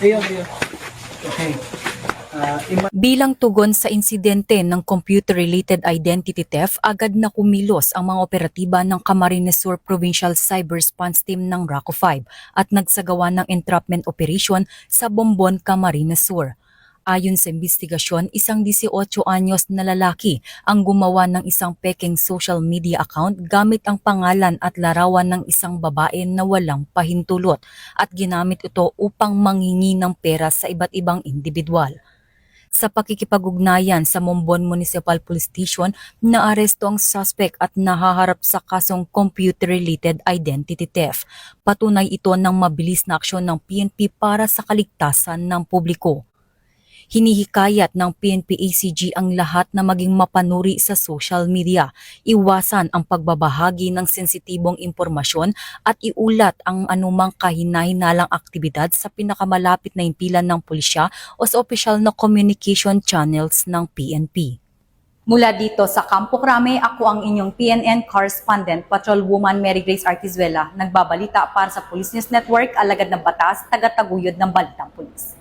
Ayun, ayun. Okay. Bilang tugon sa insidente ng computer-related identity theft, agad na kumilos ang mga operatiba ng Camarines Sur Provincial Cyber Response Team ng RACO 5 at nagsagawa ng entrapment operation sa Bombon, Camarines Sur. Ayon sa investigasyon, isang 18 anyos na lalaki ang gumawa ng isang peking social media account gamit ang pangalan at larawan ng isang babae na walang pahintulot at ginamit ito upang manghingi ng pera sa iba't ibang individual. Sa pakikipag-ugnayan sa Mombon Municipal Police Station, naaresto ang suspect at nahaharap sa kasong computer-related identity theft. Patunay ito ng mabilis na aksyon ng PNP para sa kaligtasan ng publiko. Hinihikayat ng PNP-ACG ang lahat na maging mapanuri sa social media, iwasan ang pagbabahagi ng sensitibong impormasyon at iulat ang anumang kahina-hinalang aktibidad sa pinakamalapit na himpilan ng pulisya o sa opisyal na communication channels ng PNP. Mula dito sa Campo Crame, ako ang inyong PNN correspondent, Patrolwoman Mary Grace Artizuela, nagbabalita para sa Police News Network, alagad ng batas, taga-taguyod ng Balitang Pulis.